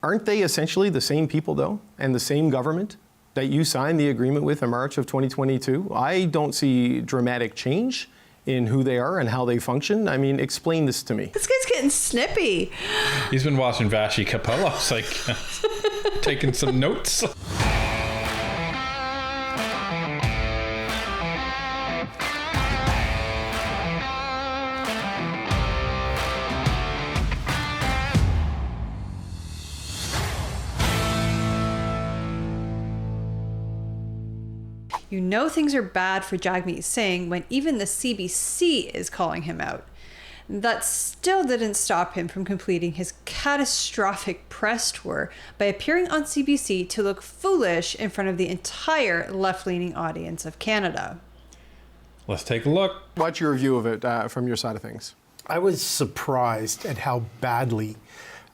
Aren't they essentially the same people, though, and the same government that you signed the agreement with in March of 2022? I don't see dramatic change in who they are and how they function. I mean, explain this to me. This guy's getting snippy. He's been watching Vashi Kapellos, like taking some notes. You know things are bad for Jagmeet Singh when even the CBC is calling him out. That still didn't stop him from completing his catastrophic press tour by appearing on CBC to look foolish in front of the entire left-leaning audience of Canada. Let's take a look. What's your view of it from your side of things? I was surprised at how badly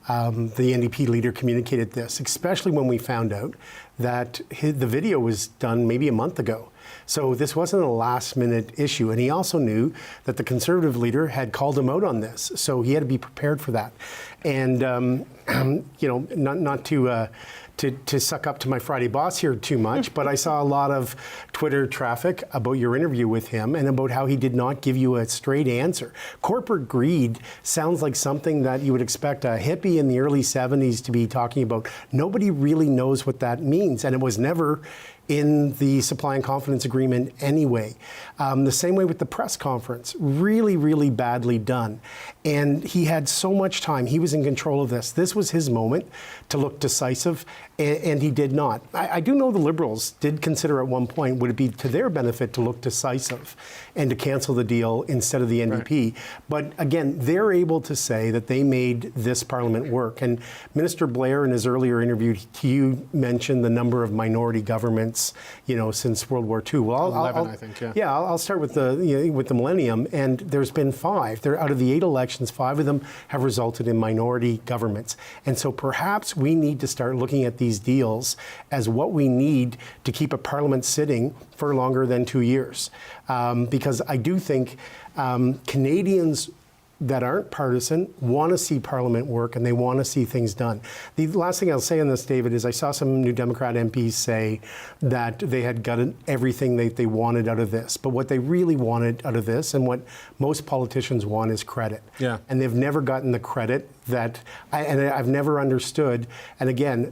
the NDP leader communicated this, especially when we found out that the video was done maybe a month ago. So this wasn't a last-minute issue. And he also knew that the Conservative leader had called him out on this. So he had to be prepared for that. And, you know, not to suck up to my Friday boss here too much, but I saw a lot of Twitter traffic about your interview with him and about how he did not give you a straight answer. Corporate greed sounds like something that you would expect a hippie in the early 70s to be talking about. Nobody really knows what that means, and it was never in the supply and confidence agreement anyway. The same way with the press conference, really, really badly done. And he had so much time. He was in control of this. This was his moment to look decisive, and he did not. I do know the Liberals did consider at one point, would it be to their benefit to look decisive and to cancel the deal instead of the NDP? Right. But again, they're able to say that they made this Parliament work. And Minister Blair, in his earlier interview to you, mentioned the number of minority governments, you know, since World War II. Well, 11, I think, yeah. Yeah, I'll start with the millennium, and there's been 5. There, out of the 8 elections, 5 of them have resulted in minority governments. And so perhaps we need to start looking at these deals as what we need to keep a Parliament sitting for longer than 2 years. Because I do think Canadians that aren't partisan want to see Parliament work and they want to see things done. The last thing I'll say on this, David, is I saw some New Democrat MPs say that they had gotten everything they wanted out of this. But what they really wanted out of this, and what most politicians want, is credit. Yeah. And they've never gotten the credit that I've never understood. And again,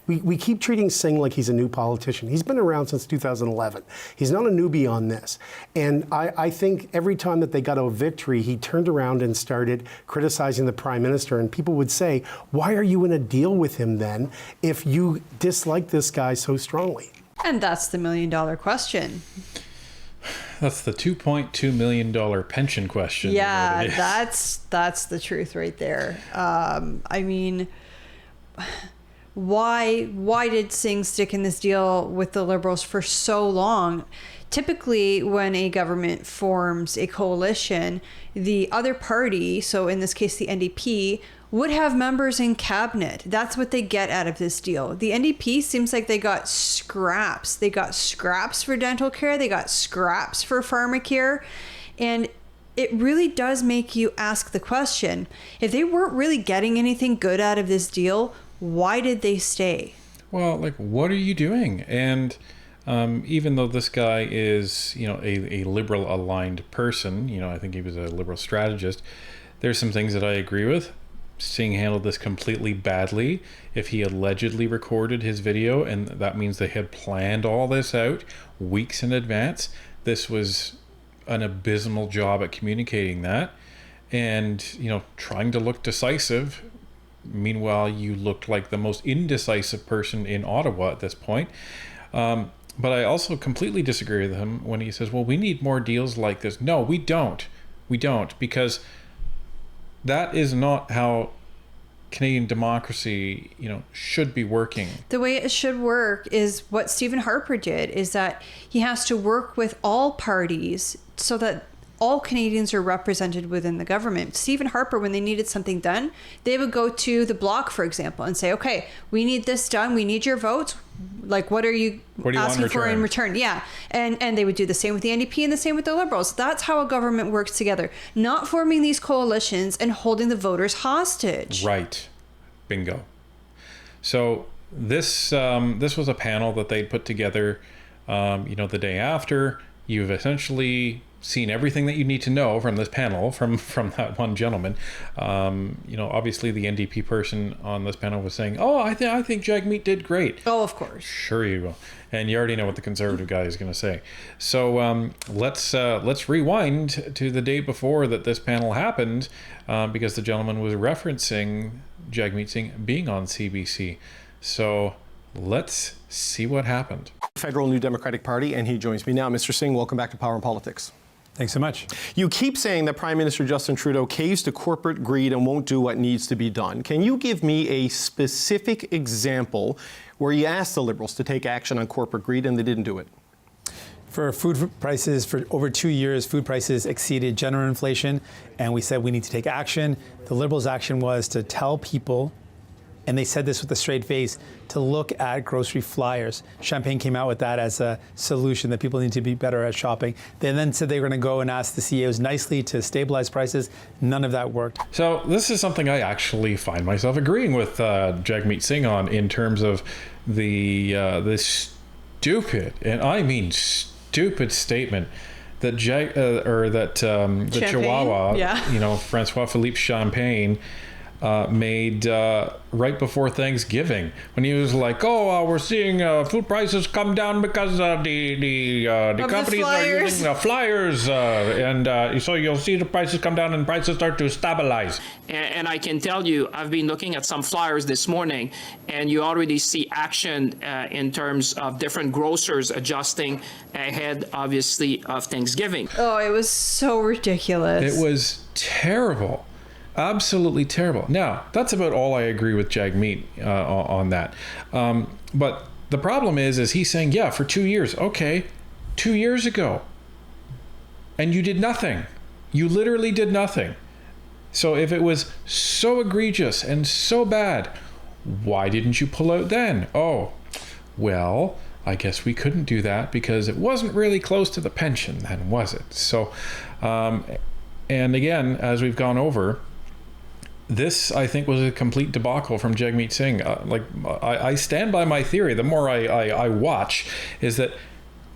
we keep treating Singh like he's a new politician. He's been around since 2011. He's not a newbie on this. And I think every time that they got a victory, he turned around and started criticizing the Prime Minister. And people would say, why are you in a deal with him then if you dislike this guy so strongly? And that's the million-dollar question. That's the $2.2 million pension question. Yeah, that's the truth right there. I mean, why did Singh stick in this deal with the Liberals for so long? Typically, when a government forms a coalition, the other party, so in this case the NDP, would have members in cabinet. That's what they get out of this deal. The NDP seems like they got scraps. They got scraps for dental care. They got scraps for pharmacare. And it really does make you ask the question, if they weren't really getting anything good out of this deal, why did they stay? Well, like, what are you doing? And even though this guy is, you know, a liberal aligned person, you know, I think he was a liberal strategist, there's some things that I agree with. Singh handled this completely badly. If he allegedly recorded his video, and that means they had planned all this out weeks in advance, this was an abysmal job at communicating that. And, you know, trying to look decisive, meanwhile you looked like the most indecisive person in Ottawa at this point. But I also completely disagree with him when he says, well, we need more deals like this. No, we don't. We don't, because that is not how Canadian democracy, you know, should be working. The way it should work is what Stephen Harper did, is that he has to work with all parties so that all Canadians are represented within the government. Stephen Harper, when they needed something done, they would go to the Bloc, for example, and say, okay, we need this done. We need your votes. Like, what are you asking for in return? Yeah. And they would do the same with the NDP and the same with the Liberals. That's how a government works together, not forming these coalitions and holding the voters hostage. Right. Bingo. So this was a panel that they put together, the day after. You've essentially seen everything that you need to know from this panel from that one gentleman. Obviously the NDP person on this panel was saying, "Oh, I think Jagmeet did great." Oh, of course. Sure you will. And you already know what the Conservative guy is going to say. So let's rewind to the day before that this panel happened, because the gentleman was referencing Jagmeet Singh being on CBC. So let's see what happened. Federal New Democratic Party, and he joins me now. Mr. Singh, welcome back to Power and Politics. Thanks so much. You keep saying that Prime Minister Justin Trudeau caves to corporate greed and won't do what needs to be done. Can you give me a specific example where you asked the Liberals to take action on corporate greed and they didn't do it? For food prices, for over 2 years, food prices exceeded general inflation, and we said we need to take action. The Liberals' action was to tell people, and they said this with a straight face, to look at grocery flyers. Champagne came out with that as a solution, that people need to be better at shopping. They then said they were going to go and ask the CEOs nicely to stabilize prices. None of that worked. So this is something I actually find myself agreeing with Jagmeet Singh on, in terms of the stupid, and I mean stupid, statement that the Chihuahua, Francois Philippe Champagne, made right before Thanksgiving, when he was like, we're seeing food prices come down because the companies are using the flyers, and so you'll see the prices come down and prices start to stabilize. And I can tell you, I've been looking at some flyers this morning, and you already see action in terms of different grocers adjusting ahead, obviously, of Thanksgiving. Oh, it was so ridiculous. It was terrible. Absolutely terrible. Now, that's about all I agree with Jagmeet on that. But the problem is he's saying, yeah, for 2 years. Okay, 2 years ago. And you did nothing. You literally did nothing. So if it was so egregious and so bad, why didn't you pull out then? Oh, well, I guess we couldn't do that because it wasn't really close to the pension then, was it? So, and again, as we've gone over, this, I think, was a complete debacle from Jagmeet Singh. I stand by my theory. The more I watch, is that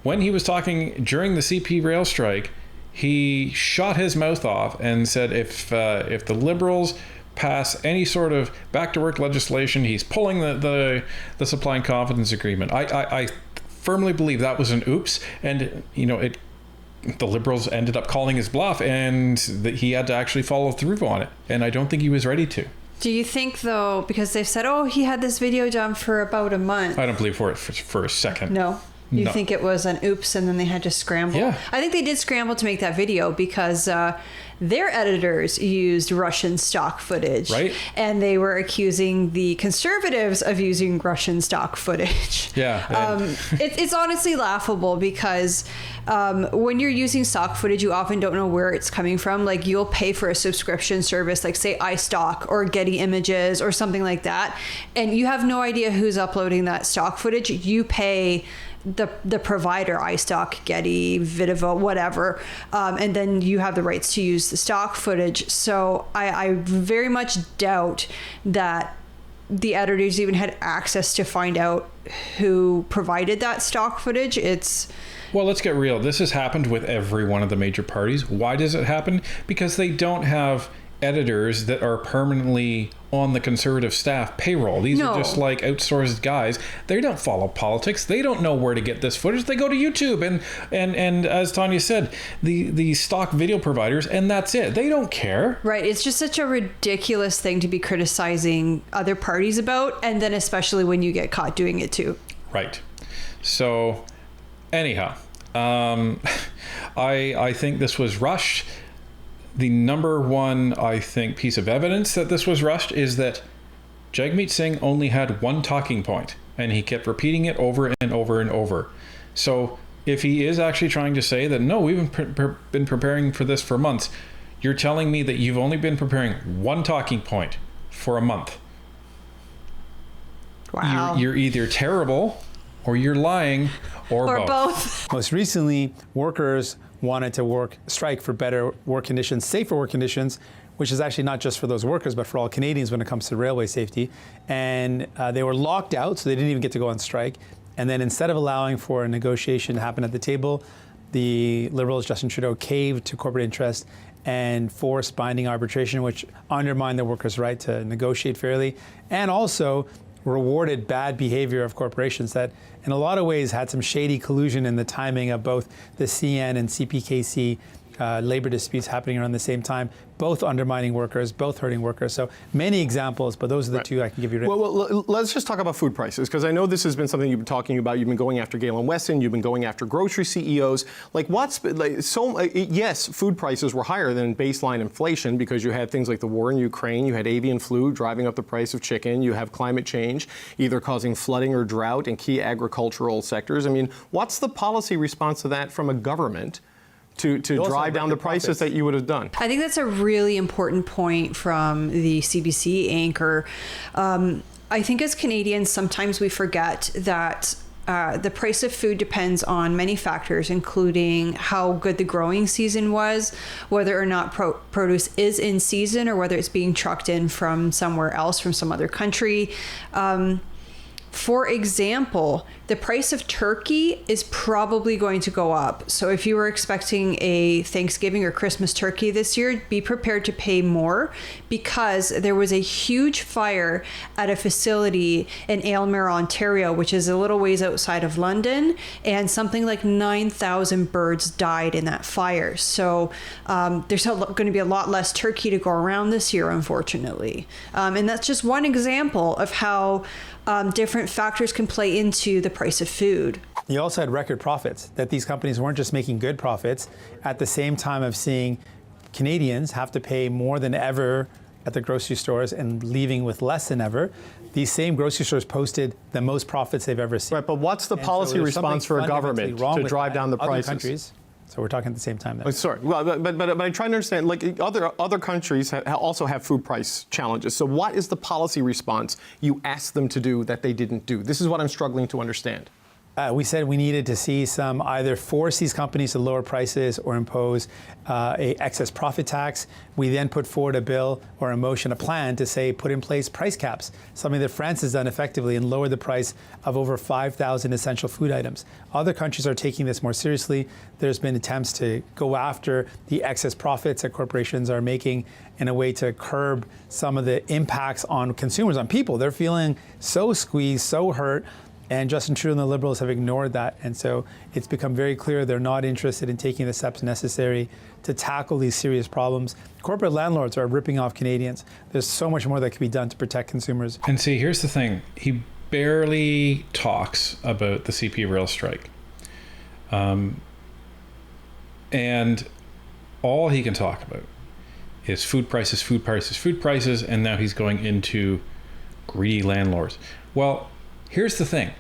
when he was talking during the CP rail strike, he shot his mouth off and said if the Liberals pass any sort of back to work legislation, he's pulling the supply and confidence agreement. I firmly believe that was an oops, and the Liberals ended up calling his bluff, and that he had to actually follow through on it. And I don't think he was ready to. Do you think, though, because they've said, he had this video done for about a month. I don't believe for a second. No. You think it was an oops and then they had to scramble? Yeah. I think they did scramble to make that video because their editors used Russian stock footage. Right. And they were accusing the Conservatives of using Russian stock footage. Yeah. It's honestly laughable because when you're using stock footage, you often don't know where it's coming from. Like, you'll pay for a subscription service, like say iStock or Getty Images or something like that, and you have no idea who's uploading that stock footage. You pay the provider, iStock, Getty, Vidova, whatever, and then you have the rights to use the stock footage. So I very much doubt that the editors even had access to find out who provided that stock footage. Well, let's get real. This has happened with every one of the major parties. Why does it happen? Because they don't have editors that are permanently on the Conservative staff payroll. These are just like outsourced guys. They don't follow politics. They don't know where to get this footage. They go to YouTube and as Tanya said, the stock video providers, and that's it. They don't care. Right. It's just such a ridiculous thing to be criticizing other parties about, and then especially when you get caught doing it too. Right. So anyhow, I think this was rushed. The number one, I think, piece of evidence that this was rushed is that Jagmeet Singh only had one talking point, and he kept repeating it over and over and over. So if he is actually trying to say that, no, we've been preparing for this for months, you're telling me that you've only been preparing one talking point for a month. Wow. You're either terrible or you're lying or both. Most recently, workers wanted to strike for better work conditions, safer work conditions, which is actually not just for those workers, but for all Canadians when it comes to railway safety. And they were locked out, so they didn't even get to go on strike. And then instead of allowing for a negotiation to happen at the table, the Liberals, Justin Trudeau, caved to corporate interest and forced binding arbitration, which undermined the workers' right to negotiate fairly, and also rewarded bad behavior of corporations that in a lot of ways had some shady collusion in the timing of both the CN and CPKC labor disputes happening around the same time, both undermining workers, both hurting workers. So many examples, but those are the two I can give you. Well, let's just talk about food prices, because I know this has been something you've been talking about. You've been going after Galen Weston. You've been going after grocery CEOs. Yes, food prices were higher than baseline inflation because you had things like the war in Ukraine. You had avian flu driving up the price of chicken. You have climate change either causing flooding or drought in key agricultural sectors. I mean, what's the policy response to that from a government to drive down the prices that you would have done? I think that's a really important point from the CBC anchor. I think as Canadians, sometimes we forget that the price of food depends on many factors, including how good the growing season was, whether or not produce is in season, or whether it's being trucked in from somewhere else, from some other country. For example, the price of turkey is probably going to go up. So if you were expecting a Thanksgiving or Christmas turkey this year, be prepared to pay more, because there was a huge fire at a facility in Aylmer, Ontario, which is a little ways outside of London, and something like 9,000 birds died in that fire. So there's going to be a lot less turkey to go around this year, unfortunately. And that's just one example of how different factors can play into the price of food. You also had record profits, that these companies weren't just making good profits at the same time of seeing Canadians have to pay more than ever at the grocery stores and leaving with less than ever. These same grocery stores posted the most profits they've ever seen. Right, but what's the policy response for a government to drive down the prices? Other countries, so we're talking at the same time there. Oh, sorry, well, but I'm trying to understand, like other countries also have food price challenges. So what is the policy response you asked them to do that they didn't do? This is what I'm struggling to understand. We said we needed to see some either force these companies to lower prices or impose a excess profit tax. We then put forward a bill or a motion, a plan to say put in place price caps, something that France has done effectively and lowered the price of over 5,000 essential food items. Other countries are taking this more seriously. There's been attempts to go after the excess profits that corporations are making in a way to curb some of the impacts on consumers, on people. They're feeling so squeezed, so hurt. And Justin Trudeau and the Liberals have ignored that. And so it's become very clear they're not interested in taking the steps necessary to tackle these serious problems. Corporate landlords are ripping off Canadians. There's so much more that can be done to protect consumers. And see, here's the thing. He barely talks about the CP rail strike. And all he can talk about is food prices, food prices, food prices, and now he's going into greedy landlords. Well, here's the thing.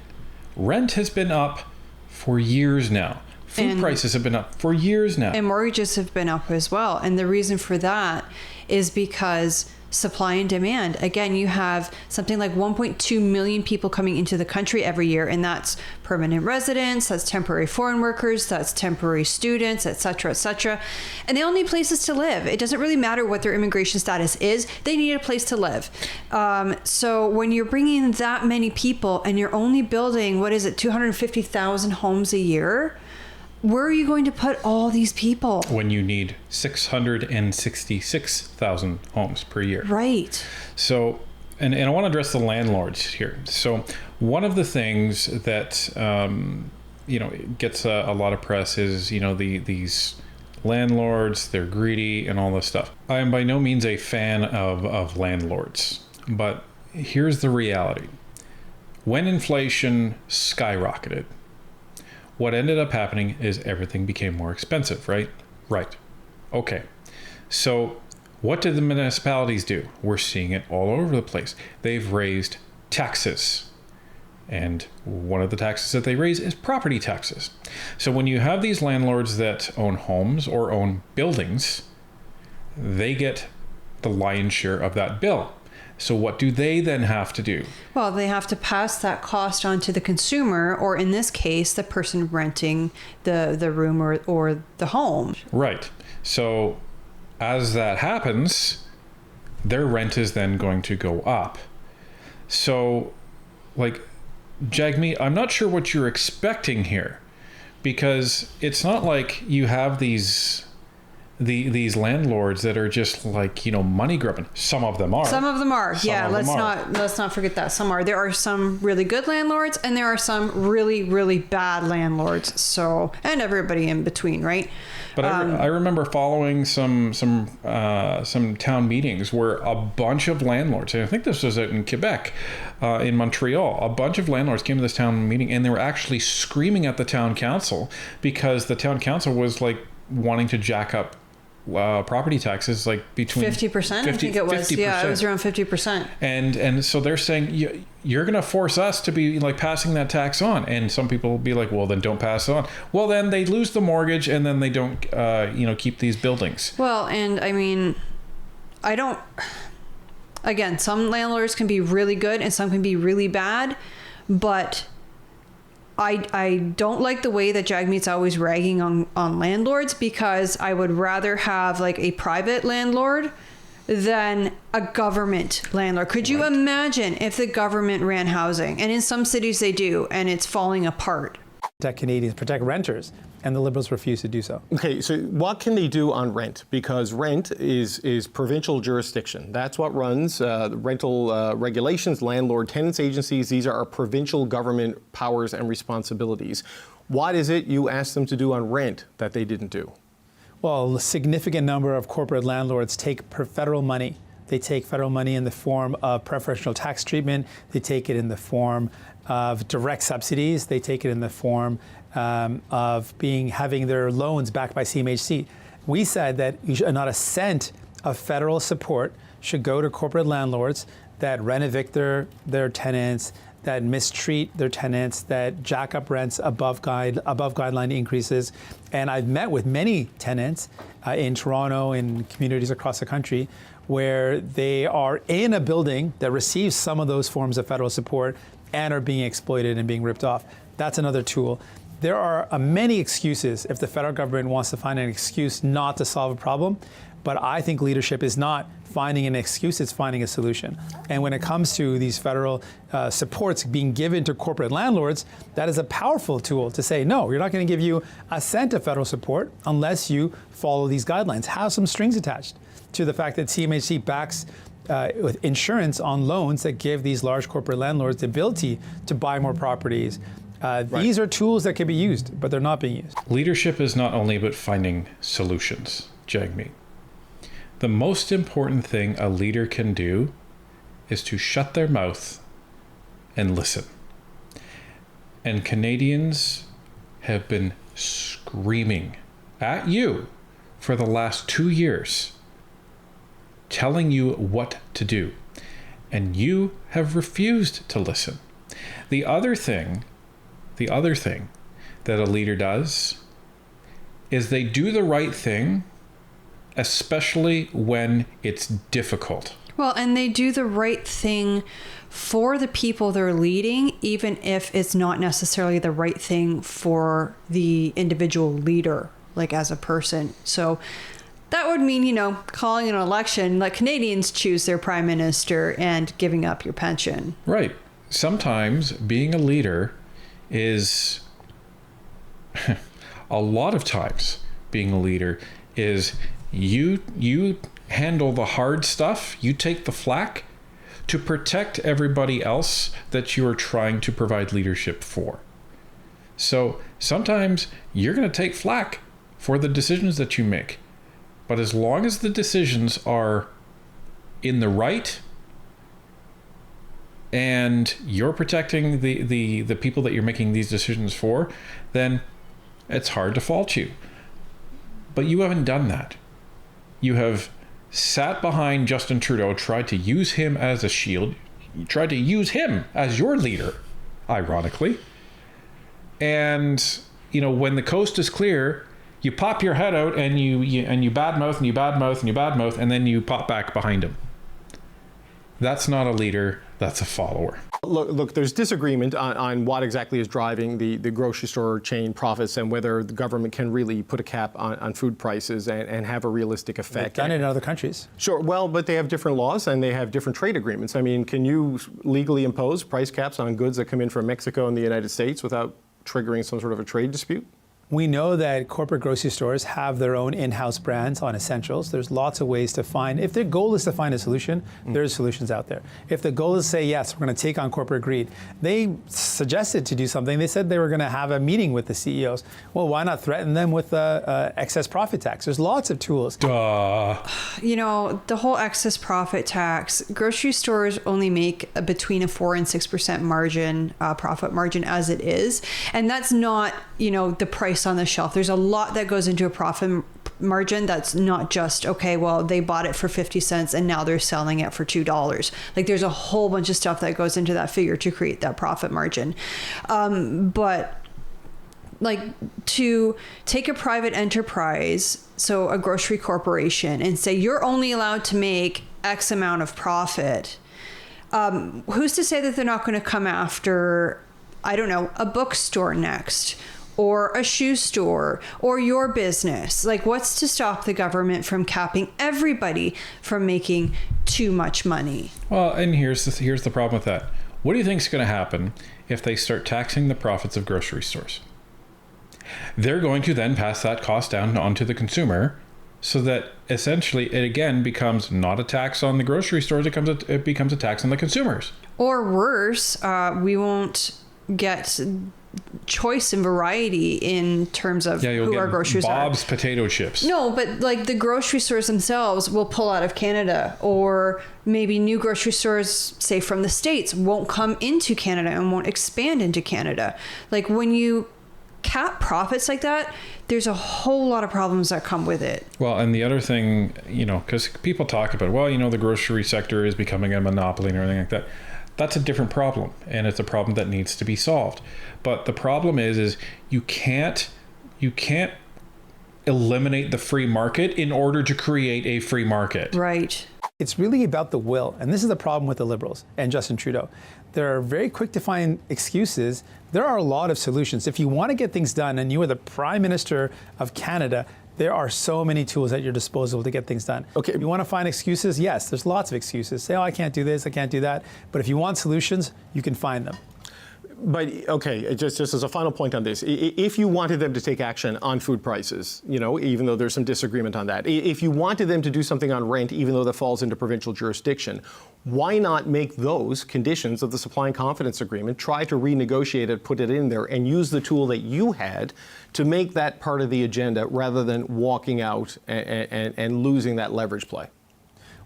Rent has been up for years now. Food prices have been up for years now. And mortgages have been up as well. And the reason for that is because supply and demand. Again, you have something like 1.2 million people coming into the country every year, and that's permanent residents, that's temporary foreign workers, that's temporary students, et cetera, and they all need places to live. It doesn't really matter what their immigration status is, they need a place to live. So when you're bringing that many people and you're only building, 250,000 homes a year, where are you going to put all these people? When you need 666,000 homes per year. Right. So, and I want to address the landlords here. So one of the things that, gets a lot of press is, these landlords, they're greedy and all this stuff. I am by no means a fan of landlords, but here's the reality. When inflation skyrocketed, what ended up happening is everything became more expensive, right? Right. Okay. So what did the municipalities do? We're seeing it all over the place. They've raised taxes. And one of the taxes that they raise is property taxes. So when you have these landlords that own homes or own buildings, they get the lion's share of that bill. So what do they then have to do? Well, they have to pass that cost on to the consumer, or in this case, the person renting the room or the home. Right. So as that happens, their rent is then going to go up. So, like, Jagmeet, I'm not sure what you're expecting here, because it's not like you have these landlords that are just like, money grubbing. Some of them are. Some of them are. Some Yeah, of them are. let's not forget that. Some are. There are some really good landlords and there are some really, really bad landlords. So, and everybody in between, right? But I remember following some town meetings where a bunch of landlords, and I think this was out in Quebec, in Montreal, a bunch of landlords came to this town meeting and they were actually screaming at the town council because the town council was like wanting to jack up property taxes like between 50%. I think it was. 50%. Yeah, it was around 50%. And so they're saying you're going to force us to be like passing that tax on, and some people will be like, well, then don't pass it on. Well, then they lose the mortgage, and then they don't keep these buildings. Well, and I mean, again, some landlords can be really good and some can be really bad, but I don't like the way that Jagmeet's always ragging on landlords, because I would rather have like a private landlord than a government landlord. Could you imagine if the government ran housing? And in some cities they do, and it's falling apart. Protect Canadians, protect renters, and the Liberals refuse to do so. Okay, so what can they do on rent? Because rent is provincial jurisdiction. That's what runs rental regulations, landlord tenants agencies. These are our provincial government powers and responsibilities. What is it you asked them to do on rent that they didn't do? Well, a significant number of corporate landlords take federal money. They take federal money in the form of preferential tax treatment. They take it in the form of direct subsidies. They take it in the form of having their loans backed by CMHC. We said that not a cent of federal support should go to corporate landlords that rent evict their tenants, that mistreat their tenants, that jack up rents above guideline increases. And I've met with many tenants in Toronto and communities across the country where they are in a building that receives some of those forms of federal support and are being exploited and being ripped off. That's another tool. There are many excuses if the federal government wants to find an excuse not to solve a problem, but I think leadership is not finding an excuse, it's finding a solution. And when it comes to these federal supports being given to corporate landlords, that is a powerful tool to say, no, we're not going to give you a cent of federal support unless you follow these guidelines. Have some strings attached to the fact that CMHC backs with insurance on loans that give these large corporate landlords the ability to buy more properties. These are tools that can be used, but they're not being used. Leadership is not only about finding solutions, Jagmeet. The most important thing a leader can do is to shut their mouth and listen. And Canadians have been screaming at you for the last 2 years, telling you what to do, and you have refused to listen. The other thing that a leader does is they do the right thing, especially when it's difficult. Well, and they do the right thing for the people they're leading, even if it's not necessarily the right thing for the individual leader, like as a person. So that would mean, calling an election, let Canadians choose their prime minister and giving up your pension. Right. Sometimes being a leader is, a lot of times being a leader is you handle the hard stuff, you take the flak to protect everybody else that you are trying to provide leadership for. So sometimes you're going to take flak for the decisions that you make. But as long as the decisions are in the right and you're protecting the people that you're making these decisions for, then it's hard to fault you. But you haven't done that. You have sat behind Justin Trudeau, tried to use him as a shield, you tried to use him as your leader, ironically. And, when the coast is clear, you pop your head out and you badmouth and you badmouth and you badmouth, and then you pop back behind him. That's not a leader, that's a follower. Look, there's disagreement on what exactly is driving the grocery store chain profits and whether the government can really put a cap on food prices and have a realistic effect. They've done it in other countries. Sure, well, but they have different laws and they have different trade agreements. I mean, can you legally impose price caps on goods that come in from Mexico and the United States without triggering some sort of a trade dispute? We know that corporate grocery stores have their own in-house brands on essentials. There's lots of ways to find, if their goal is to find a solution, there's solutions out there. If the goal is to say, yes, we're going to take on corporate greed, they suggested to do something. They said they were going to have a meeting with the CEOs. Well, why not threaten them with excess profit tax? There's lots of tools. You know, the whole excess profit tax, grocery stores only make between a 4 and 6% margin, profit margin as it is. And that's not, you know, the price on the shelf. There's a lot that goes into a profit margin that's not just, okay, well, they bought it for 50 cents and now they're selling it for $2. Like there's a whole bunch of stuff that goes into that figure to create that profit margin. But like to take a private enterprise, so a grocery corporation, and say you're only allowed to make X amount of profit, who's to say that they're not going to come after, I don't know, a bookstore next, or a shoe store, or your business? Like, what's to stop the government from capping everybody from making too much money? Well, and here's the problem with that. What do you think is going to happen if they start taxing the profits of grocery stores? They're going to then pass that cost down onto the consumer, so that essentially it again becomes not a tax on the grocery stores, it becomes a tax on the consumers. Or worse, we won't get choice and variety in terms of who our groceries Bob's are. potato chips. No, but like the grocery stores themselves will pull out of Canada, or maybe new grocery stores, say from the States, won't come into Canada and won't expand into Canada. Like when you cap profits like that, there's a whole lot of problems that come with it. Well, and the other thing, you know, because people talk about, well, you know, the grocery sector is becoming a monopoly and everything like that. That's a different problem, and it's a problem that needs to be solved. But the problem is you can't eliminate the free market in order to create a free market. Right. It's really about the will. And this is the problem with the Liberals and Justin Trudeau. They're very quick to find excuses. There are a lot of solutions. If you want to get things done and you are the Prime Minister of Canada, there are so many tools at your disposal to get things done. Okay. If you want to find excuses, yes, there's lots of excuses. Say, oh, I can't do this, I can't do that. But if you want solutions, you can find them. But okay, just as a final point on this, if you wanted them to take action on food prices, you know, even though there's some disagreement on that, if you wanted them to do something on rent, even though that falls into provincial jurisdiction, why not make those conditions of the supply and confidence agreement, try to renegotiate it, put it in there, and use the tool that you had to make that part of the agenda rather than walking out and losing that leverage play?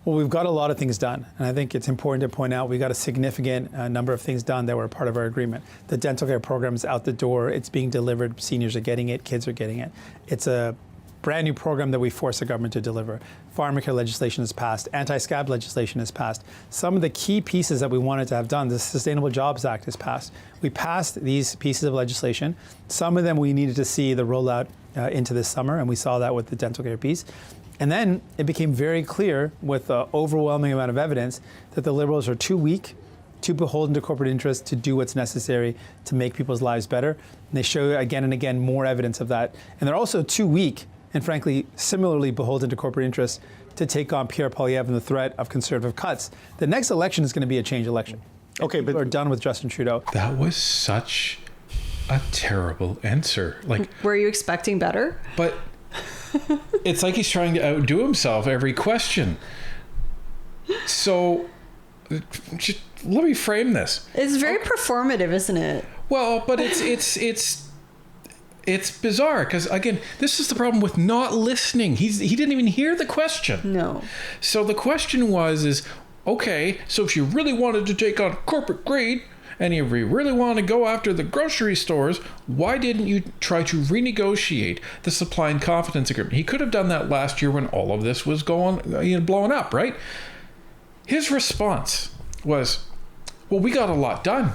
Well, we've got a lot of things done, and I think it's important to point out we got a significant number of things done that were part of our agreement. The dental care program is out the door. It's being delivered. Seniors are getting it. Kids are getting it. It's a brand new program that we forced the government to deliver. Pharmacare legislation is passed. Anti-scab legislation is passed. Some of the key pieces that we wanted to have done, the Sustainable Jobs Act is passed. We passed these pieces of legislation. Some of them we needed to see the rollout into this summer, and we saw that with the dental care piece. And then it became very clear with the overwhelming amount of evidence that the Liberals are too weak, too beholden to corporate interests to do what's necessary to make people's lives better. And they show again and again more evidence of that. And they're also too weak and frankly similarly beholden to corporate interests to take on Pierre Poilievre and the threat of conservative cuts. The next election is going to be a change election. Okay, but we're done with Justin Trudeau. That was such a terrible answer. Like, were you expecting better? But it's like he's trying to outdo himself every question. So just let me frame this. It's very performative, isn't it? Well, but it's bizarre because, again, this is the problem with not listening. He didn't even hear the question. No. So the question is, okay, so if you really wanted to take on corporate greed, and if you really want to go after the grocery stores, why didn't you try to renegotiate the supply and confidence agreement? He could have done that last year when all of this was blowing up, right? His response was, well, we got a lot done.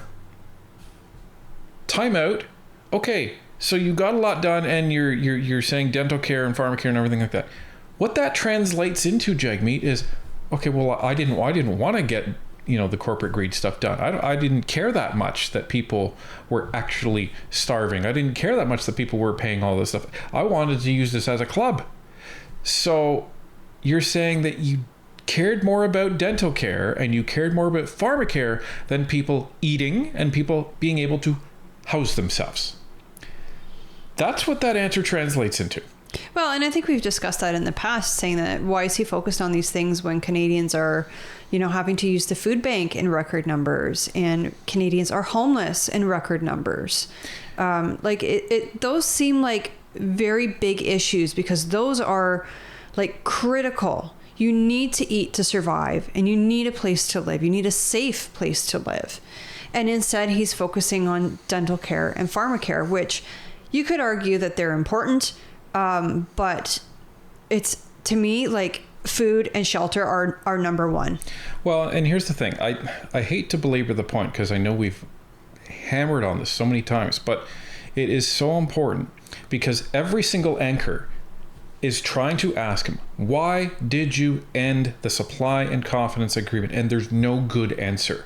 Time out. Okay, so you got a lot done, and you're saying dental care and pharmacare and everything like that. What that translates into, Jagmeet, is, okay, well, I didn't want to get the corporate greed stuff done. I didn't care that much that people were actually starving. I didn't care that much that people were paying all this stuff. I wanted to use this as a club. So you're saying that you cared more about dental care and you cared more about pharmacare than people eating and people being able to house themselves. That's what that answer translates into. Well, and I think we've discussed that in the past, saying that why is he focused on these things when Canadians are, having to use the food bank in record numbers and Canadians are homeless in record numbers. Those seem like very big issues because those are like critical. You need to eat to survive and you need a place to live. You need a safe place to live. And instead, he's focusing on dental care and pharmacare, which you could argue that they're important. But it's, to me, like food and shelter are number one. Well, and here's the thing. I hate to belabor the point because I know we've hammered on this so many times, but it is so important because every single anchor is trying to ask him, why did you end the supply and confidence agreement? And there's no good answer.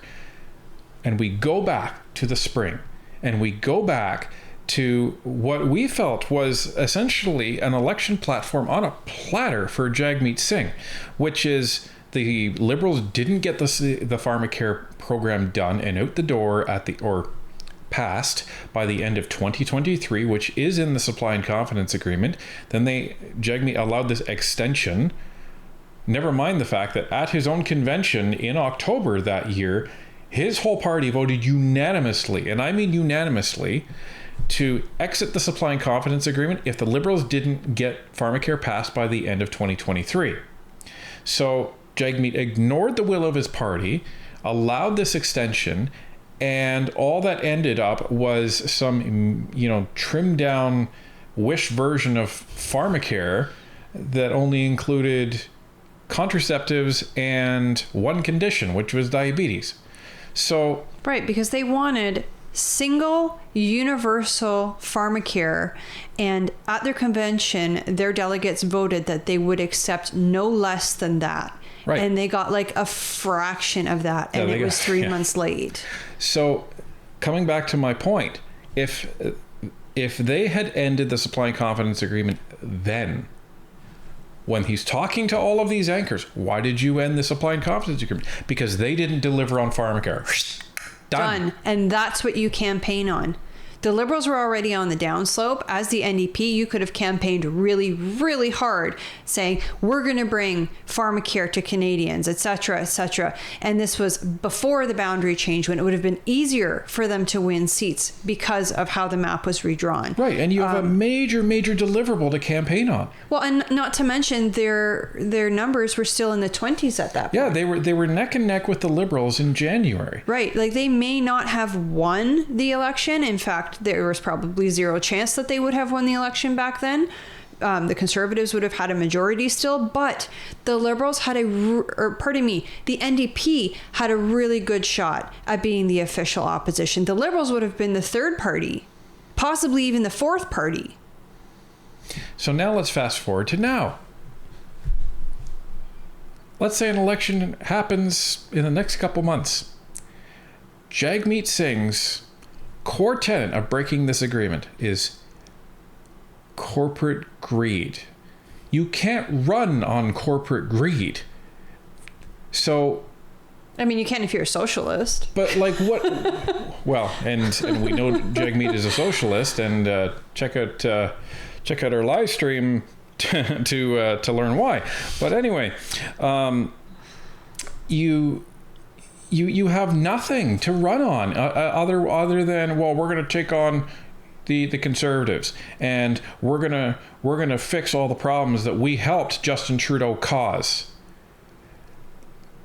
And we go back to the spring and we go back to what we felt was essentially an election platform on a platter for Jagmeet Singh, which is the Liberals didn't get the pharmacare program done and out the door or passed by the end of 2023, which is in the supply and confidence agreement. Then Jagmeet allowed this extension. Never mind the fact that at his own convention in October that year, his whole party voted unanimously, and I mean unanimously, to exit the supply and confidence agreement if the Liberals didn't get pharmacare passed by the end of 2023. So Jagmeet ignored the will of his party, allowed this extension, and all that ended up was some, trimmed down wish version of pharmacare that only included contraceptives and one condition, which was diabetes. So right, because they wanted single universal pharmacare, and at their convention their delegates voted that they would accept no less than that. Right. And they got like a fraction of that, and it was 3 months late. So coming back to my point, if they had ended the supply and confidence agreement then, when he's talking to all of these anchors, why did you end the supply and confidence agreement? Because they didn't deliver on pharmacare. Done. And that's what you campaign on. The Liberals were already on the downslope. As the NDP, you could have campaigned really, really hard, saying, we're going to bring pharmacare to Canadians, et cetera, and this was before the boundary change, when it would have been easier for them to win seats because of how the map was redrawn. Right, and you have a major deliverable to campaign on. Well, and not to mention their numbers were still in the 20s at that point. Yeah, they were neck and neck with the Liberals in January. Right, like they may not have won the election. In fact, there was probably zero chance that they would have won the election back then. The Conservatives would have had a majority still, but the Liberals had the NDP had a really good shot at being the official opposition. The Liberals would have been the third party, possibly even the fourth party. So now let's fast forward to now. Let's say an election happens in the next couple months. Jagmeet Singh's core tenet of breaking this agreement is corporate greed. You can't run on corporate greed. So, I mean, you can if you're a socialist. But like what? Well, and we know Jagmeet is a socialist, and check out our live stream to learn why. But anyway, you have nothing to run on other than, well, we're going to take on the Conservatives, and we're gonna fix all the problems that we helped Justin Trudeau cause.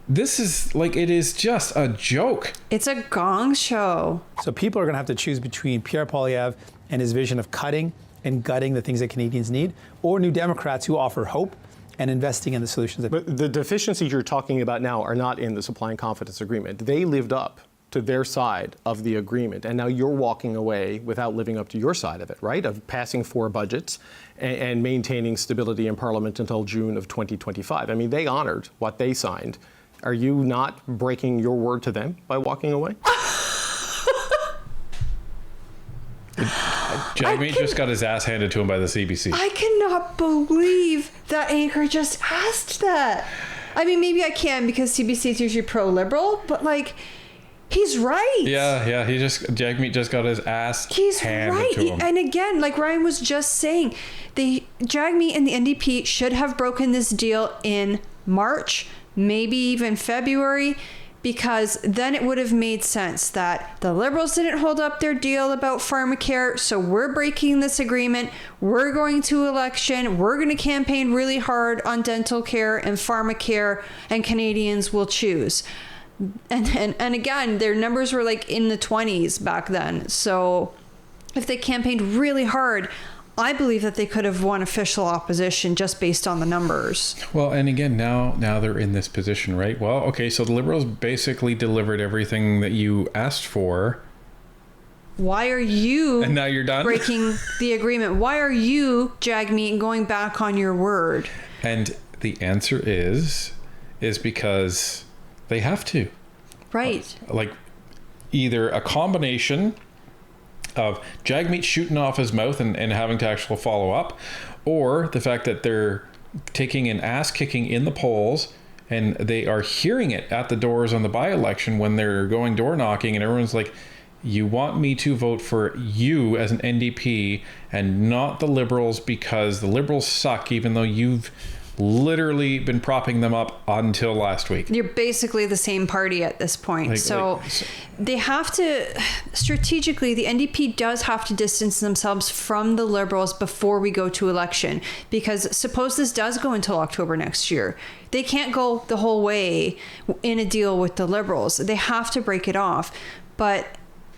This is it is just a joke. It's a gong show. So people are going to have to choose between Pierre Poilievre and his vision of cutting and gutting the things that Canadians need, or New Democrats who offer hope and investing in the solutions. But the deficiencies you're talking about now are not in the supply and confidence agreement. They lived up to their side of the agreement, and now you're walking away without living up to your side of it, right? Of passing 4 budgets and maintaining stability in Parliament until June of 2025. I mean, they honored what they signed Are you not breaking your word to them by walking away? Jagmeet just got his ass handed to him by the CBC. I cannot believe that anchor just asked that. I mean, maybe I can because CBC is usually pro-liberal, but like, he's right. Yeah, Jagmeet just got his ass He's handed right. to him. And again, like Ryan was just saying, the Jagmeet and the NDP should have broken this deal in March, maybe even February, because then it would have made sense that the Liberals didn't hold up their deal about pharmacare, so we're breaking this agreement. We're going to election. We're going to campaign really hard on dental care and pharmacare, and Canadians will choose. And again, their numbers were like in the 20s back then. So if they campaigned really hard, I believe that they could have won official opposition just based on the numbers. Well, and again, now they're in this position, right? Well, okay, so the Liberals basically delivered everything that you asked for. Why are you And now you're done? breaking the agreement? Why are you, Jagmeet, going back on your word? And the answer is because they have to. Right. Like, either a combination of Jagmeet shooting off his mouth and having to actually follow up, or the fact that they're taking an ass kicking in the polls and they are hearing it at the doors on the by-election when they're going door knocking and everyone's like, you want me to vote for you as an NDP and not the Liberals because the Liberals suck, even though you've literally been propping them up until last week. You're basically the same party at this point. So they have to, strategically, the NDP does have to distance themselves from the Liberals before we go to election. Because suppose this does go until October next year. They can't go the whole way in a deal with the Liberals. They have to break it off. But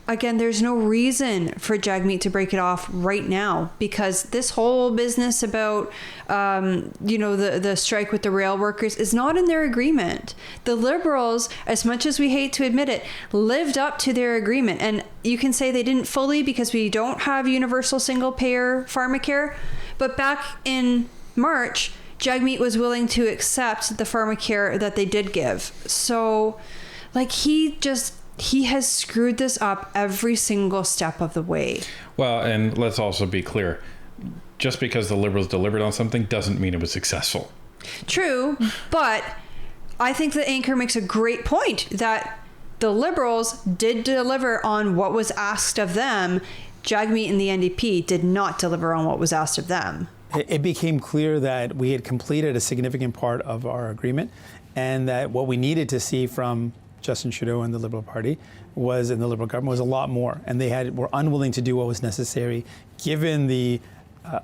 again, there's no reason for Jagmeet to break it off right now, because this whole business about, the strike with the rail workers is not in their agreement. The Liberals, as much as we hate to admit it, lived up to their agreement. And you can say they didn't fully because we don't have universal single payer pharmacare. But back in March, Jagmeet was willing to accept the pharmacare that they did give. So, like, he has screwed this up every single step of the way. Well, and let's also be clear. Just because the Liberals delivered on something doesn't mean it was successful. True, but I think the anchor makes a great point that the Liberals did deliver on what was asked of them. Jagmeet and the NDP did not deliver on what was asked of them. It became clear that we had completed a significant part of our agreement, and that what we needed to see from Justin Trudeau and the Liberal Party in the Liberal government was a lot more, and they were unwilling to do what was necessary given the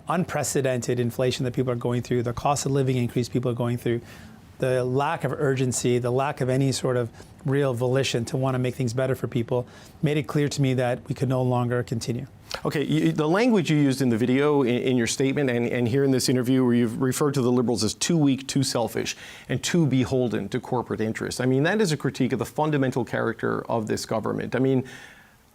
unprecedented inflation that people are going through, the cost of living increase people are going through, the lack of urgency, the lack of any sort of real volition to want to make things better for people, made it clear to me that we could no longer continue. Okay, the language you used in the video, in your statement, and here in this interview, where you've referred to the Liberals as too weak, too selfish, and too beholden to corporate interests. I mean, that is a critique of the fundamental character of this government. I mean,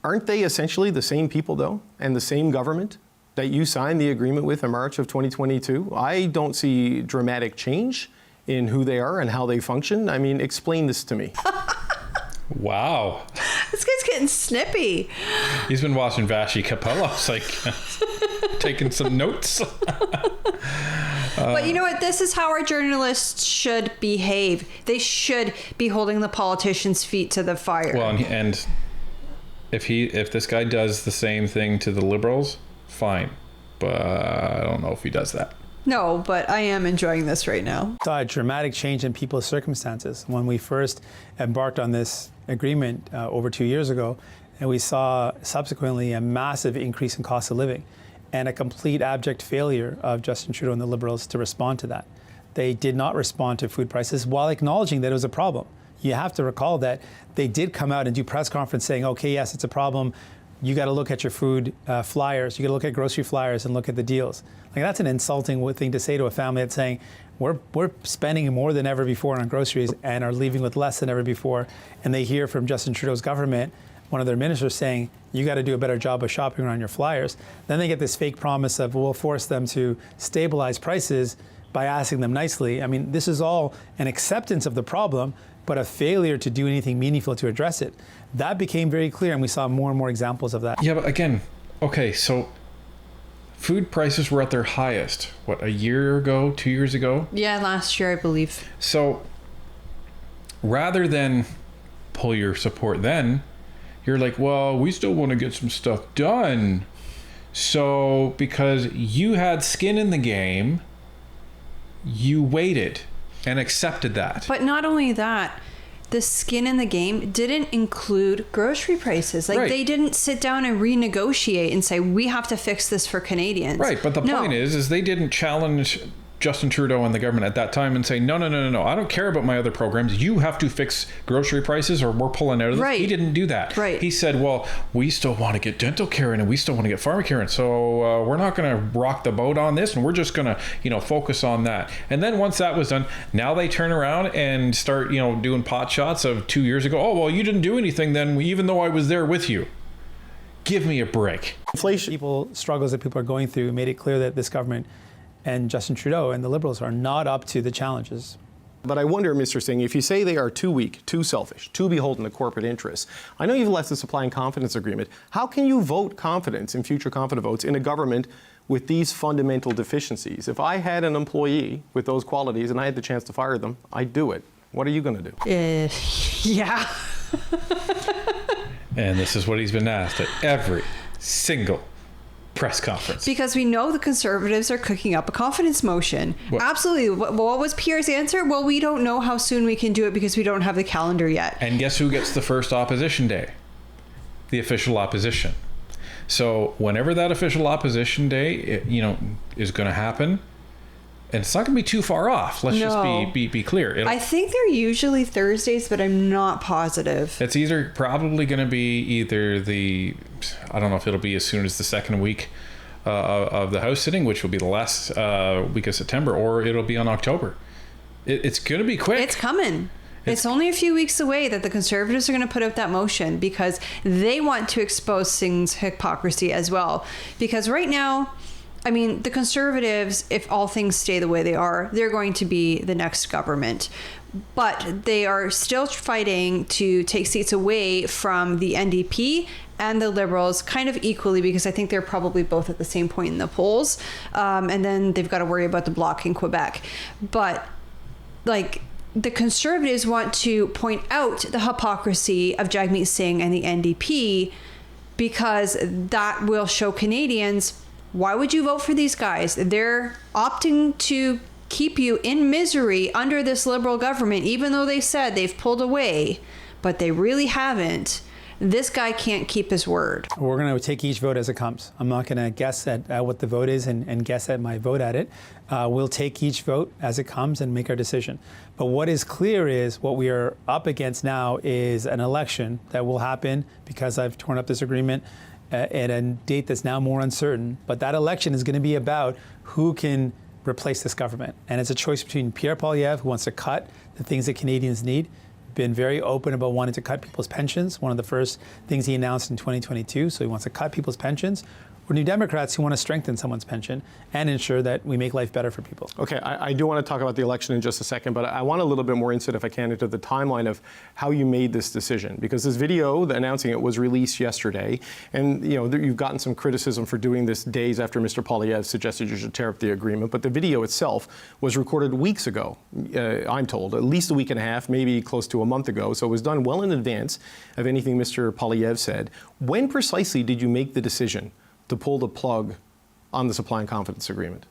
aren't they essentially the same people, though, and the same government that you signed the agreement with in March of 2022? I don't see dramatic change in who they are and how they function. I mean, explain this to me. Wow. This guy's getting snippy. He's been watching Vashi Capello's, like, taking some notes. But you know what? This is how our journalists should behave. They should be holding the politicians' feet to the fire. Well, and if this guy does the same thing to the Liberals, fine. But I don't know if he does that. No, but I am enjoying this right now. Saw a dramatic change in people's circumstances when we first embarked on this agreement over 2 years ago, and we saw subsequently a massive increase in cost of living and a complete abject failure of Justin Trudeau and the Liberals to respond to that. They did not respond to food prices while acknowledging that it was a problem. You have to recall that they did come out and do press conference saying, okay, yes, it's a problem. You got to look at your food flyers. You got to look at grocery flyers and look at the deals. Like, that's an insulting thing to say to a family that's saying, we're spending more than ever before on groceries and are leaving with less than ever before. And they hear from Justin Trudeau's government, one of their ministers saying, you got to do a better job of shopping around your flyers. Then they get this fake promise of, we'll force them to stabilize prices by asking them nicely. I mean, this is all an acceptance of the problem, but a failure to do anything meaningful to address it. That became very clear, and we saw more and more examples of that. Yeah, but again, okay, so food prices were at their highest, what, a year ago, 2 years ago? Yeah, last year, I believe. So rather than pull your support then, you're like, well, we still want to get some stuff done. So because you had skin in the game, you waited and accepted that. But not only that, the skin in the game didn't include grocery prices. Like, Right. they didn't sit down and renegotiate and say, we have to fix this for Canadians. Right, but the No. point is they didn't challenge Justin Trudeau and the government at that time and say, no, I don't care about my other programs. You have to fix grocery prices or we're pulling out of this. Right. He didn't do that. Right. He said, well, we still want to get dental care in and we still want to get pharmacare in. So we're not going to rock the boat on this and we're just going to, focus on that. And then once that was done, now they turn around and start, doing pot shots of 2 years ago. Oh, well, you didn't do anything then, even though I was there with you. Give me a break. Inflation. Struggles that people are going through made it clear that this government and Justin Trudeau and the Liberals are not up to the challenges. But I wonder, Mr. Singh, if you say they are too weak, too selfish, too beholden to corporate interests, I know you've left the supply and confidence agreement. How can you vote confidence in future confident votes in a government with these fundamental deficiencies? If I had an employee with those qualities and I had the chance to fire them, I'd do it. What are you going to do? Yeah. And this is what he's been asked at every single press conference. Because we know the Conservatives are cooking up a confidence motion. What? Absolutely. What was Pierre's answer? Well, we don't know how soon we can do it because we don't have the calendar yet. And guess who gets the first opposition day? The official opposition. So whenever that official opposition day, is going to happen, and it's not going to be too far off. Let's No. just be clear. I think they're usually Thursdays, but I'm not positive. It's either probably going to be either I don't know if it'll be as soon as the second week of the House sitting, which will be the last week of September, or it'll be on October. It's going to be quick. It's coming. It's only a few weeks away that the Conservatives are going to put out that motion because they want to expose Singh's hypocrisy as well. Because right now, I mean, the Conservatives, if all things stay the way they are, they're going to be the next government. But they are still fighting to take seats away from the NDP and the Liberals kind of equally, because I think they're probably both at the same point in the polls. And then they've got to worry about the bloc in Quebec. But the Conservatives want to point out the hypocrisy of Jagmeet Singh and the NDP because that will show Canadians, why would you vote for these guys? They're opting to keep you in misery under this Liberal government, even though they said they've pulled away, but they really haven't. This guy can't keep his word. We're going to take each vote as it comes. I'm not going to guess at what the vote is and guess at my vote at it. We'll take each vote as it comes and make our decision. But what is clear is what we are up against now is an election that will happen because I've torn up this agreement at a date that's now more uncertain. But that election is going to be about who can replace this government. And it's a choice between Pierre Poilievre, who wants to cut the things that Canadians need, been very open about wanting to cut people's pensions, one of the first things he announced in 2022. So he wants to cut people's pensions. Or New Democrats who want to strengthen someone's pension and ensure that we make life better for people. Okay, I do want to talk about the election in just a second, but I want a little bit more insight, if I can, into the timeline of how you made this decision. Because this video announcing it was released yesterday, and you've gotten some criticism for doing this days after Mr. Poilievre suggested you should tear up the agreement. But the video itself was recorded weeks ago, I'm told, at least a week and a half, maybe close to a month ago. So it was done well in advance of anything Mr. Poilievre said. When precisely did you make the decision to pull the plug on the supply and confidence agreement?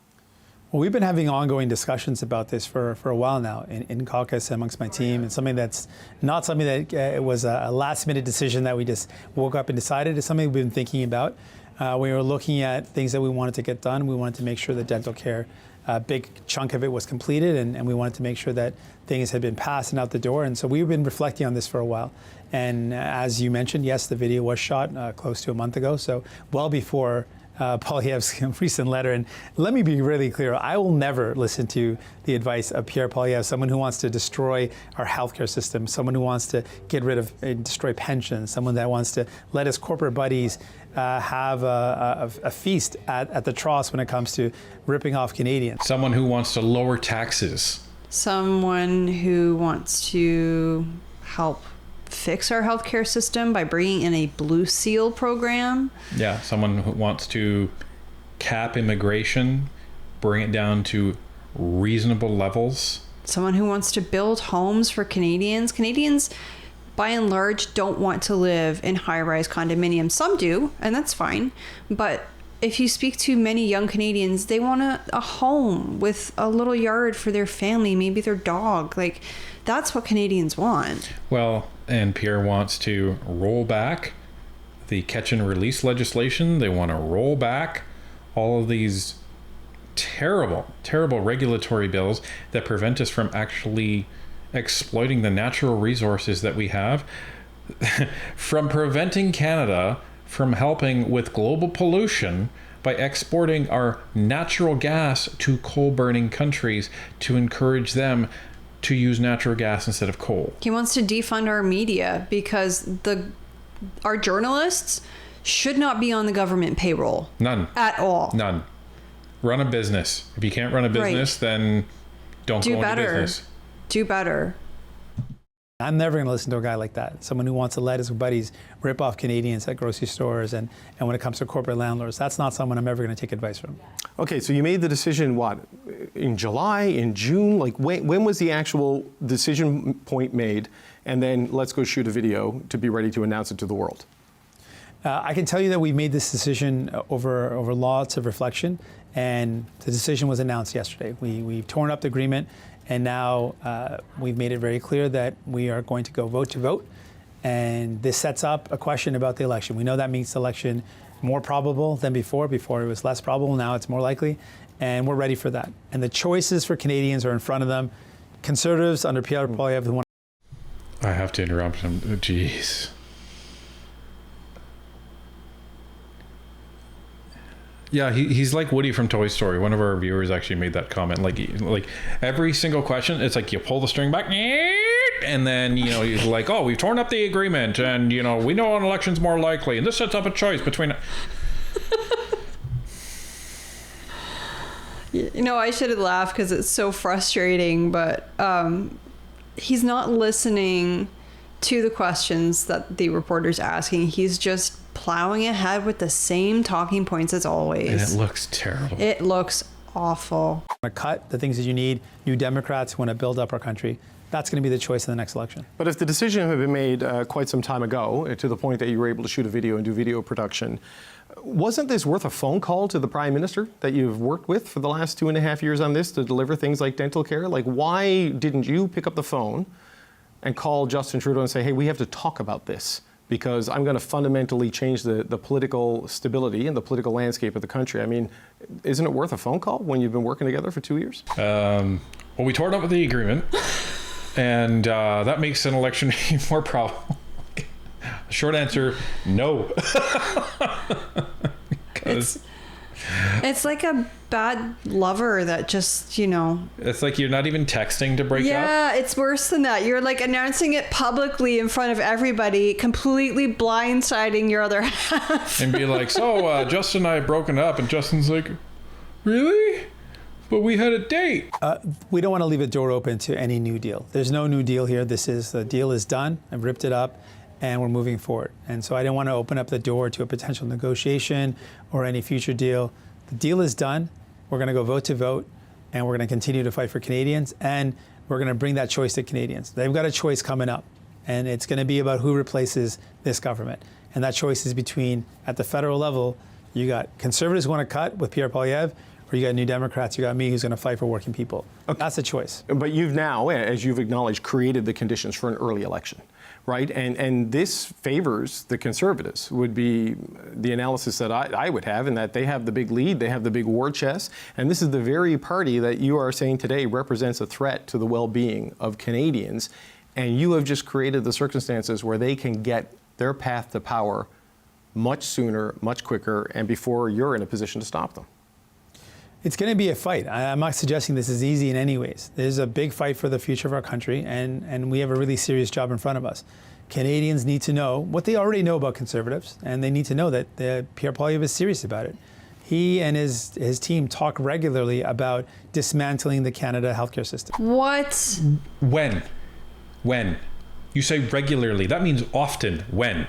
Well, we've been having ongoing discussions about this for a while now in caucus amongst my team, and something that's not something that it was a last-minute decision that we just woke up and decided. It's something we've been thinking about. We were looking at things that we wanted to get done. We wanted to make sure that dental care, a big chunk of it was completed, and we wanted to make sure that things had been passed and out the door. And so we've been reflecting on this for a while. And as you mentioned, yes, the video was shot close to a month ago, so well before Poilievre's recent letter. And let me be really clear. I will never listen to the advice of Pierre Poilievre, someone who wants to destroy our healthcare system, someone who wants to get rid of and destroy pensions, someone that wants to let his corporate buddies have a feast at the troughs when it comes to ripping off Canadians. Someone who wants to lower taxes. Someone who wants to help fix our healthcare system by bringing in a Blue Seal program. Yeah, someone who wants to cap immigration, bring it down to reasonable levels. Someone who wants to build homes for Canadians. Canadians, by and large, don't want to live in high-rise condominiums. Some do, and that's fine. But if you speak to many young Canadians, they want a home with a little yard for their family, maybe their dog. Like, that's what Canadians want. Well, and Pierre wants to roll back the catch and release legislation. They want to roll back all of these terrible, terrible regulatory bills that prevent us from actually exploiting the natural resources that we have, from preventing Canada from helping with global pollution by exporting our natural gas to coal-burning countries to encourage them to use natural gas instead of coal. He wants to defund our media because our journalists should not be on the government payroll. None. At all. None. Run a business. If you can't run a business, then don't go into business. Do better. I'm never going to listen to a guy like that. Someone who wants to let his buddies rip off Canadians at grocery stores and when it comes to corporate landlords. That's not someone I'm ever going to take advice from. Okay, so you made the decision, what, in July, in June? Like, when was the actual decision point made? And then let's go shoot a video to be ready to announce it to the world. I can tell you that we made this decision over lots of reflection, and the decision was announced yesterday. We've torn up the agreement, and now we've made it very clear that we are going to go vote to vote, and this sets up a question about the election. We know that makes the election more probable than before. Before it was less probable, now it's more likely, and we're ready for that. And the choices for Canadians are in front of them. Conservatives under Pierre Poilievre, the one. I have to interrupt him. Jeez. Yeah, he's like Woody from Toy Story. One of our viewers actually made that comment. Like every single question, it's like you pull the string back, and then he's like, "Oh, we've torn up the agreement, and we know an election's more likely, and this sets up a choice between." I should have laughed because it's so frustrating, but he's not listening to the questions that the reporter's asking. He's just plowing ahead with the same talking points as always. And it looks terrible. It looks awful. Want to cut the things that you need. New Democrats want to build up our country. That's going to be the choice in the next election. But if the decision had been made quite some time ago, to the point that you were able to shoot a video and do video production, wasn't this worth a phone call to the Prime Minister that you've worked with for the last 2.5 years on this to deliver things like dental care? Like, why didn't you pick up the phone and call Justin Trudeau and say, hey, we have to talk about this, because I'm going to fundamentally change the political stability and the political landscape of the country? I mean, isn't it worth a phone call when you've been working together for 2 years? Well, we tore up the agreement, and that makes an election more probable. Short answer, no. It's like a bad lover that just, It's like you're not even texting to break up. Yeah, it's worse than that. You're like announcing it publicly in front of everybody, completely blindsiding your other half. And be like, so Justin and I have broken up, and Justin's like, really? But we had a date. We don't want to leave a door open to any new deal. There's no new deal here. The deal is done. I've ripped it up, and we're moving forward. And so I didn't want to open up the door to a potential negotiation or any future deal. The deal is done. We're going to go vote to vote, and we're going to continue to fight for Canadians, and we're going to bring that choice to Canadians. They've got a choice coming up, and it's going to be about who replaces this government. And that choice is between, at the federal level, you got Conservatives who want to cut with Pierre Poilievre, or you got New Democrats, you got me who's going to fight for working people. Okay. That's the choice. But you've now, as you've acknowledged, created the conditions for an early election, right? And this favors the Conservatives, would be the analysis that I would have, in that they have the big lead, they have the big war chest, and this is the very party that you are saying today represents a threat to the well-being of Canadians, and you have just created the circumstances where they can get their path to power much sooner, much quicker, and before you're in a position to stop them. It's going to be a fight. I'm not suggesting this is easy in any ways. There's a big fight for the future of our country, and we have a really serious job in front of us. Canadians need to know what they already know about Conservatives, and they need to know that Pierre Poilievre is serious about it. He and his team talk regularly about dismantling the Canada healthcare system. What? When? You say regularly. That means often. When?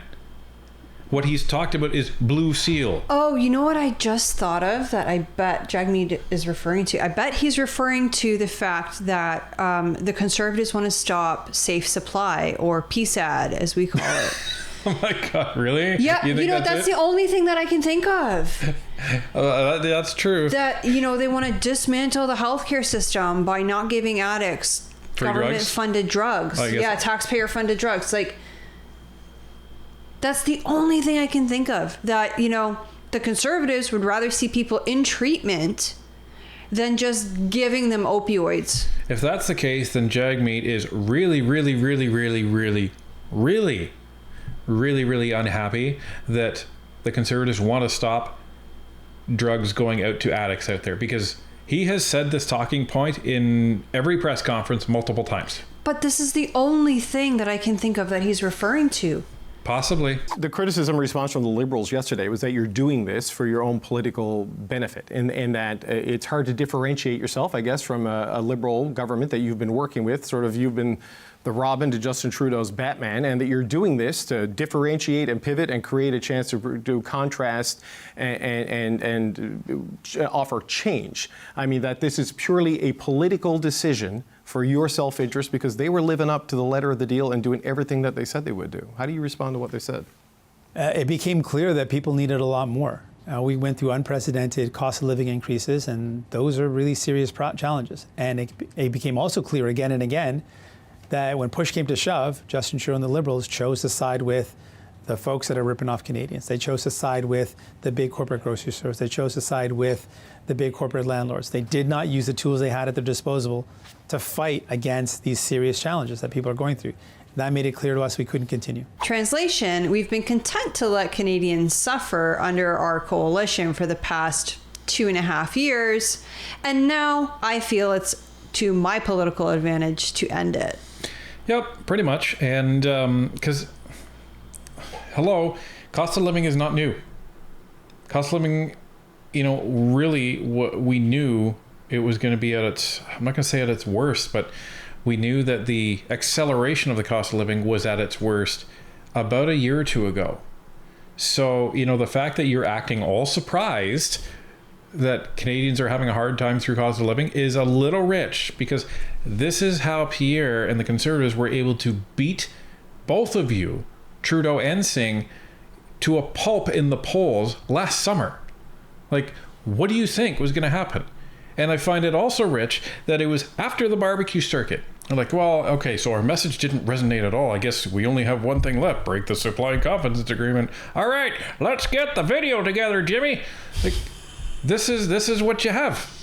What he's talked about is Blue Seal. Oh, you know what I just thought of that I bet Jagmeet is referring to? I bet he's referring to the fact that the Conservatives want to stop safe supply, or PSAD as we call it. Oh my God, really? Yeah, you know, that's the only thing that I can think of. That's true. That, you know, they want to dismantle the healthcare system by not giving addicts government-funded drugs. Yeah, taxpayer-funded drugs. Like, that's the only thing I can think of. That, you know, the Conservatives would rather see people in treatment than just giving them opioids. If that's the case, then Jagmeet is really, really, really, really, really, really, really, really unhappy that the Conservatives want to stop drugs going out to addicts out there, because he has said this talking point in every press conference multiple times. But this is the only thing that I can think of that he's referring to. Possibly. The criticism response from the Liberals yesterday was that you're doing this for your own political benefit, and that it's hard to differentiate yourself, I guess, from a Liberal government that you've been working with. Sort of, you've been the Robin to Justin Trudeau's Batman, and that you're doing this to differentiate and pivot and create a chance to do contrast and offer change. I mean, that this is purely a political decision for your self-interest, because they were living up to the letter of the deal and doing everything that they said they would do. How do you respond to what they said? It became clear that people needed a lot more. We went through unprecedented cost of living increases, and those are really serious challenges. And it became also clear again and again that when push came to shove, Justin Trudeau and the Liberals chose to side with the folks that are ripping off Canadians. They chose to side with the big corporate grocery stores. They chose to side with the big corporate landlords. They did not use the tools they had at their disposal to fight against these serious challenges that people are going through. That made it clear to us we couldn't continue. Translation, we've been content to let Canadians suffer under our coalition for the past 2.5 years, and now I feel it's to my political advantage to end it. Yep, pretty much. And because, hello, cost of living is not new. Cost of living, you know, really what we knew it was going to be at its, I'm not going to say at its worst, but we knew that the acceleration of the cost of living was at its worst about a year or two ago. So, you know, the fact that you're acting all surprised that Canadians are having a hard time through cost of living is a little rich, because this is how Pierre and the Conservatives were able to beat both of you, Trudeau and Singh, to a pulp in the polls last summer. Like, what do you think was going to happen? And I find it also rich that it was after the barbecue circuit. I'm like, well, okay, so our message didn't resonate at all. I guess we only have one thing left: break the supply and confidence agreement. All right, let's get the video together, Jimmy. Like, this is what you have.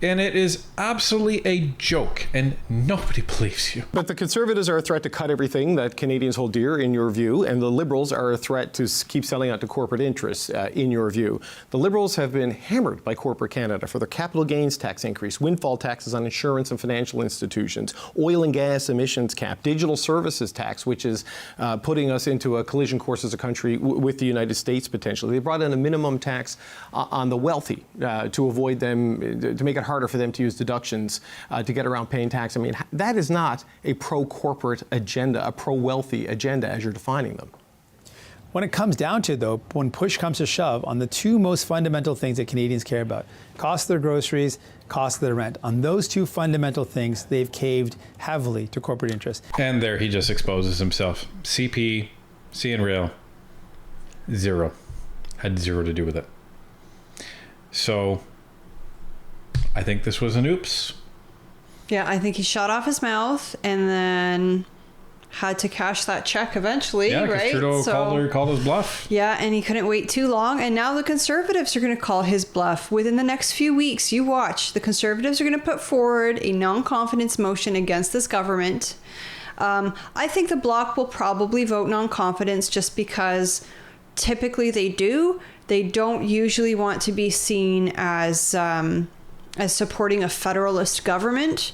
And it is absolutely a joke, and nobody believes you. But the Conservatives are a threat to cut everything that Canadians hold dear, in your view, and the Liberals are a threat to keep selling out to corporate interests, in your view. The Liberals have been hammered by corporate Canada for their capital gains tax increase, windfall taxes on insurance and financial institutions, oil and gas emissions cap, digital services tax, which is putting us into a collision course as a country with the United States potentially. They brought in a minimum tax on the wealthy to avoid them, to make it harder for them to use deductions to get around paying tax. I mean, that is not a pro-corporate agenda, a pro-wealthy agenda as you're defining them. When it comes down to it, though, when push comes to shove, on the two most fundamental things that Canadians care about, cost of their groceries, cost of their rent, on those two fundamental things, they've caved heavily to corporate interests. And there he just exposes himself. CP, C and Rail, zero. Had zero to do with it. So I think this was an oops. Yeah, I think he shot off his mouth and then had to cash that check eventually, yeah, right? Trudeau called his bluff. Yeah, and he couldn't wait too long. And now the Conservatives are going to call his bluff. Within the next few weeks, you watch. The Conservatives are going to put forward a non-confidence motion against this government. I think the Bloc will probably vote non-confidence just because typically they do. They don't usually want to be seen as supporting a federalist government.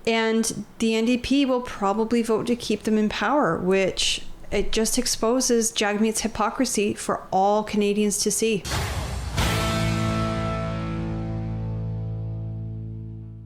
And the NDP will probably vote to keep them in power, which it just exposes Jagmeet's hypocrisy for all Canadians to see.